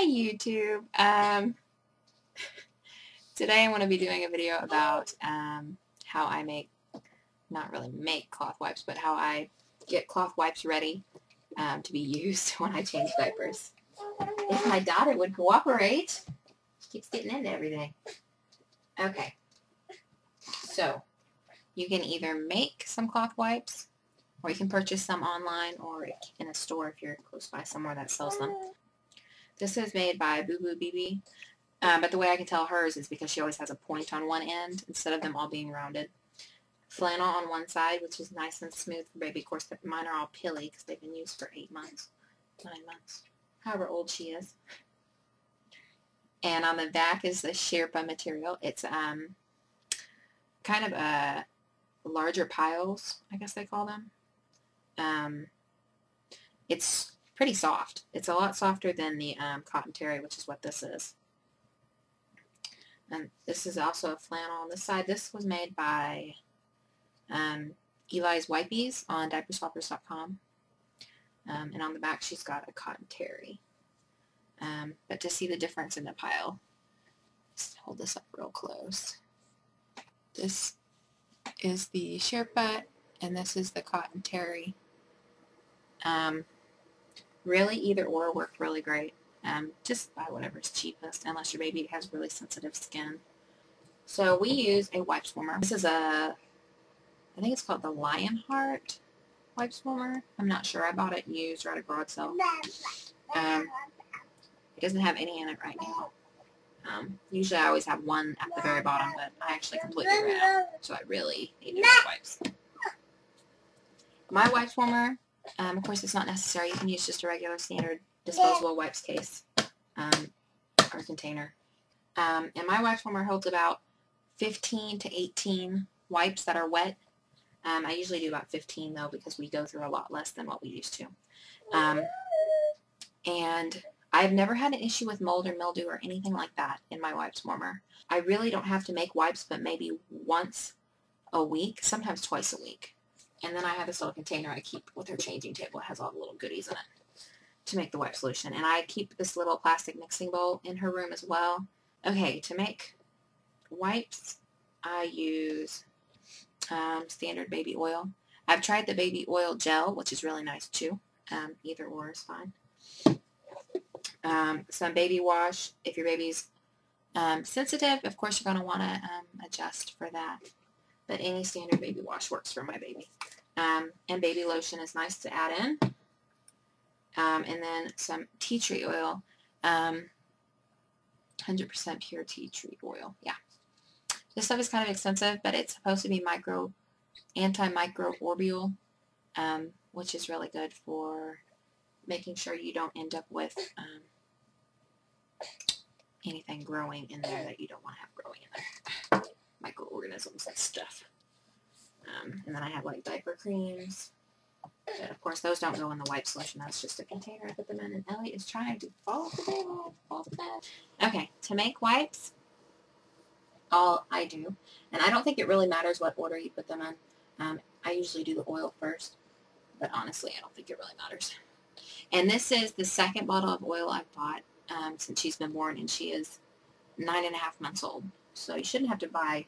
Hi YouTube. Today I want to be doing a video about how I not really make cloth wipes, but how I get cloth wipes ready to be used when I change diapers. If my daughter would cooperate. She keeps getting into everything. Okay. So, you can either make some cloth wipes, or you can purchase some online or in a store if you're close by somewhere that sells them. This is made by Boo Boo BB, but the way I can tell hers is because she always has a point on one end instead of them all being rounded. Flannel on one side, which is nice and smooth for baby. Of course, mine are all pilly because they've been used for 8 months, 9 months, however old she is. And on the back is the Sherpa material. It's kind of larger piles, I guess they call them. It's pretty soft. It's a lot softer than the cotton terry, which is what this is. And this is also a flannel on this side. This was made by Eli's Wipies on diaperswappers.com. And on the back she's got a cotton terry. But to see the difference in the pile, let's hold this up real close. This is the Sherpa, and this is the cotton terry. Really, either or work really great. Just buy whatever's cheapest, unless your baby has really sensitive skin. So we use a wipe swimmer. This is I think it's called the Lionheart wipe swimmer. I'm not sure. I bought it used or at a garage sale. It doesn't have any in it right now. Usually I always have one at the very bottom, but I actually completely ran out, so I really need new wipes. My wipe swimmer, of course it's not necessary. You can use just a regular standard disposable wipes case or container. And my wipe swimmer holds about 15 to 18 wipes that are wet. I usually do about 15 though, because we go through a lot less than what we used to. And I've never had an issue with mold or mildew or anything like that in my wipe swimmer. I really don't have to make wipes but maybe once a week, sometimes twice a week. And then I have this little container I keep with her changing table. It has all the little goodies in it to make the wipe solution. And I keep this little plastic mixing bowl in her room as well. Okay, to make wipes, I use standard baby oil. I've tried the baby oil gel, which is really nice too. Either or is fine. Some baby wash. If your baby's sensitive, of course you're going to want to adjust for that. But any standard baby wash works for my baby. And baby lotion is nice to add in. And then some tea tree oil. 100% pure tea tree oil. Yeah. This stuff is kind of expensive, but it's supposed to be antimicrobial, which is really good for making sure you don't end up with anything growing in there that you don't want to have growing in there. Microorganisms and stuff. And then I have like diaper creams. But of course those don't go in the wipe solution. That's just a container I put them in. And Ellie is trying to fall off the table, fall off the bed. Okay, to make wipes, all I do, and I don't think it really matters what order you put them in. I usually do the oil first, but honestly I don't think it really matters. And this is the second bottle of oil I've bought since she's been born, and she is 9.5 months old. So you shouldn't have to buy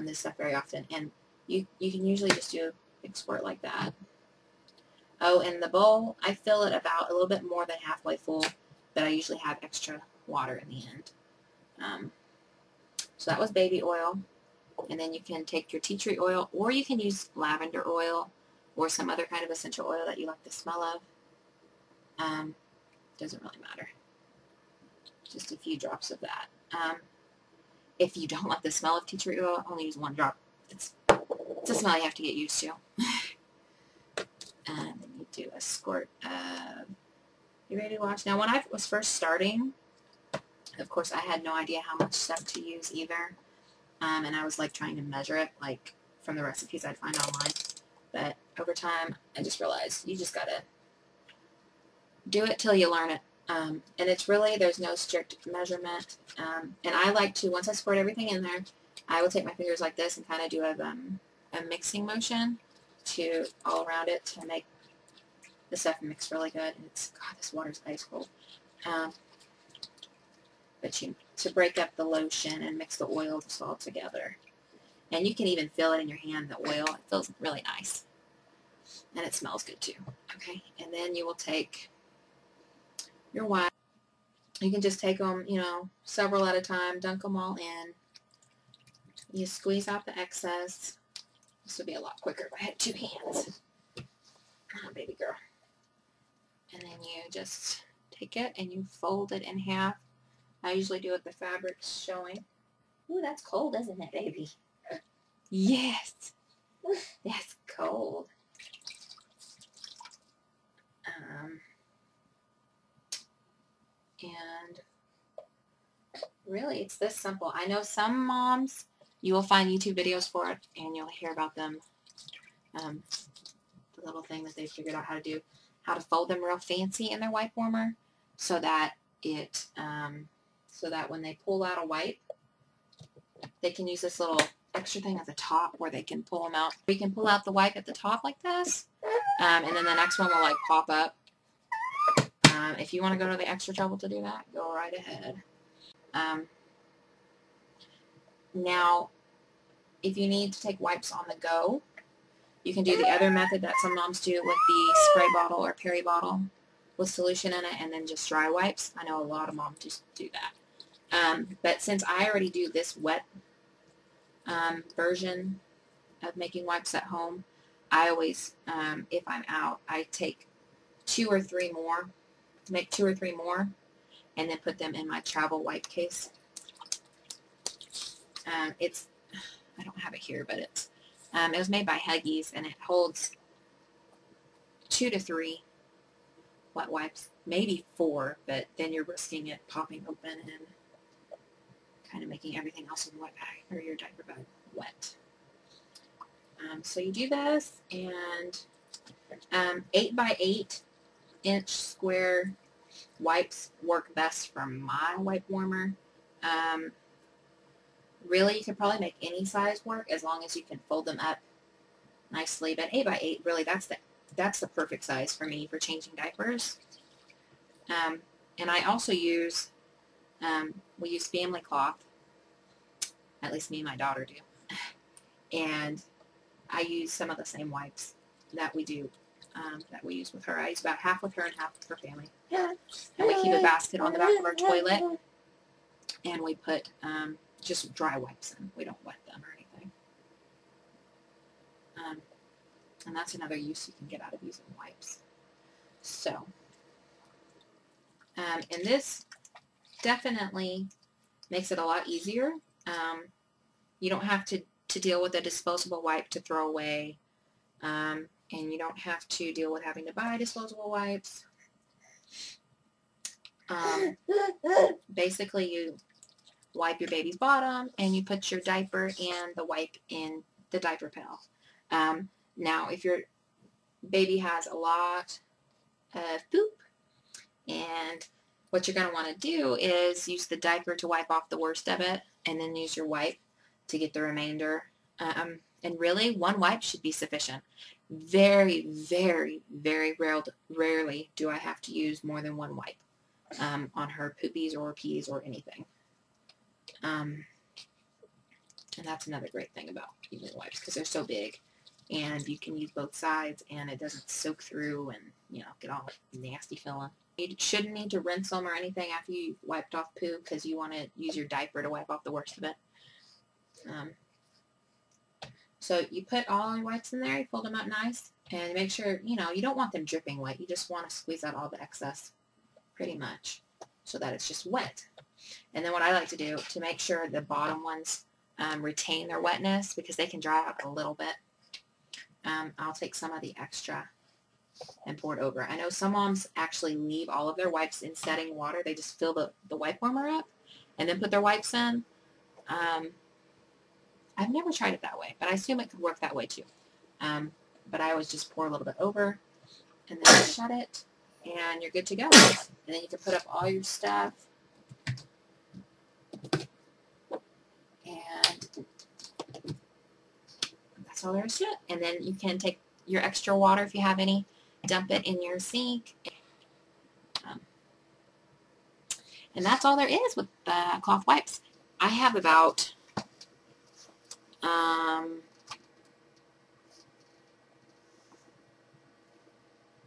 this stuff very often. And you can usually just do a squirt like that. Oh, and the bowl, I fill it about a little bit more than halfway full, but I usually have extra water in the end. So that was baby oil. And then you can take your tea tree oil, or you can use lavender oil or some other kind of essential oil that you like the smell of. Doesn't really matter. Just a few drops of that. If you don't like the smell of tea tree oil, only use 1 drop. It's a smell you have to get used to. And then you do a squirt of your baby wash. Now, when I was first starting, of course, I had no idea how much stuff to use either. And I was like trying to measure it, like from the recipes I'd find online. But over time, I just realized you just gotta do it till you learn it. And it's really, there's no strict measurement. And I like to, once I squirt everything in there, I will take my fingers like this and kind of do a mixing motion to all around it to make the stuff mix really good. And it's, God, this water's ice cold. but to break up the lotion and mix the oils all together. And you can even feel it in your hand, the oil. It feels really nice. And it smells good too. Okay, and then you will take your wipes. You can just take them, you know, several at a time, dunk them all in. You squeeze out the excess. This would be a lot quicker if I had two hands. Oh, baby girl. And then you just take it and you fold it in half. I usually do it the fabric's showing. Ooh, that's cold, isn't it, baby? Yes. That's cold. And really, it's this simple. I know some moms, you will find YouTube videos for it, and you'll hear about them, the little thing that they figured out how to do, how to fold them real fancy in their wipe warmer, so that it, so that when they pull out a wipe, they can use this little extra thing at the top where they can pull them out. We can pull out the wipe at the top like this, and then the next one will like pop up. If you want to go to the extra trouble to do that, go right ahead. Now, if you need to take wipes on the go, you can do the other method that some moms do with the spray bottle or peri bottle with solution in it and then just dry wipes. I know a lot of moms just do that. But since I already do this wet version of making wipes at home, I always, if I'm out, I take 2 or 3 more, make 2 or 3 more, and then put them in my travel wipe case. It's, I don't have it here, but it's, it was made by Huggies, and it holds 2 to 3 wet wipes, maybe 4, but then you're risking it popping open and kind of making everything else in the wet bag, or your diaper bag, wet. So you do this, and 8 by 8 inch square wipes work best for my wipe warmer. Really, you could probably make any size work as long as you can fold them up nicely. But 8 by 8, really, that's the perfect size for me for changing diapers. And I also use, we use family cloth. At least me and my daughter do. And I use some of the same wipes that we do, that we use with her. I use about half with her and half with her family. And we keep a basket on the back of our toilet, and we put just dry wipes in. We don't wet them or anything. And that's another use you can get out of using wipes. So, and this definitely makes it a lot easier. You don't have to deal with a disposable wipe to throw away, and you don't have to deal with having to buy disposable wipes. Basically, you wipe your baby's bottom, and you put your diaper and the wipe in the diaper pail. Now, if your baby has a lot of poop, and what you're going to want to do is use the diaper to wipe off the worst of it, and then use your wipe to get the remainder. And really, 1 wipe should be sufficient. Very, very, very rarely do I have to use more than 1 wipe on her poopies or pees or anything. And that's another great thing about using wipes, because they're so big, and you can use both sides, and it doesn't soak through and, you know, get all nasty feeling. You shouldn't need to rinse them or anything after you've wiped off poo, because you want to use your diaper to wipe off the worst of it. So you put all your wipes in there, you fold them up nice, and make sure, you know, you don't want them dripping wet. You just want to squeeze out all the excess, pretty much, so that it's just wet. And then what I like to do to make sure the bottom ones retain their wetness, because they can dry out a little bit, I'll take some of the extra and pour it over. I know some moms actually leave all of their wipes in setting water. They just fill the wipe warmer up and then put their wipes in. I've never tried it that way, but I assume it could work that way too. But I always just pour a little bit over and then shut it, and you're good to go. And then you can put up all your stuff. And that's all there is to it. And then you can take your extra water, if you have any, dump it in your sink. And that's all there is with the cloth wipes. I have about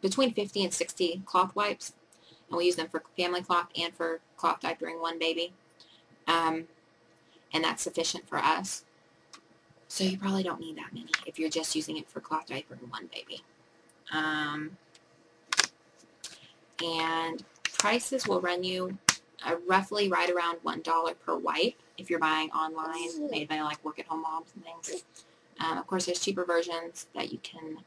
between 50 and 60 cloth wipes, and we use them for family cloth and for cloth diapering one baby, and that's sufficient for us. So you probably don't need that many if you're just using it for cloth diapering one baby. And prices will run you roughly right around $1 per wipe if you're buying online, made by like work-at-home moms and things. Of course, there's cheaper versions that you can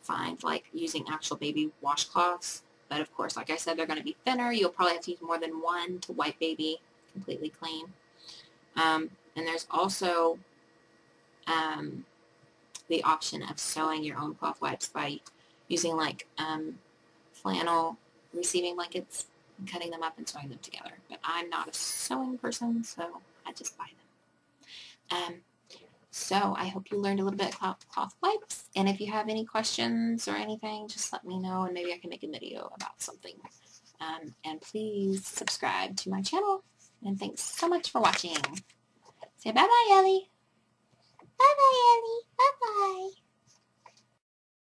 find, like using actual baby washcloths. But of course, like I said, they're going to be thinner. You'll probably have to use more than one to wipe baby completely clean. And there's also the option of sewing your own cloth wipes by using like flannel receiving blankets and cutting them up and sewing them together. But I'm not a sewing person, so I just buy them. So I hope you learned a little bit about cloth wipes, and if you have any questions or anything, just let me know and maybe I can make a video about something. And please subscribe to my channel, and thanks so much for watching. Say bye-bye, Ellie. Bye-bye, Ellie. Bye-bye.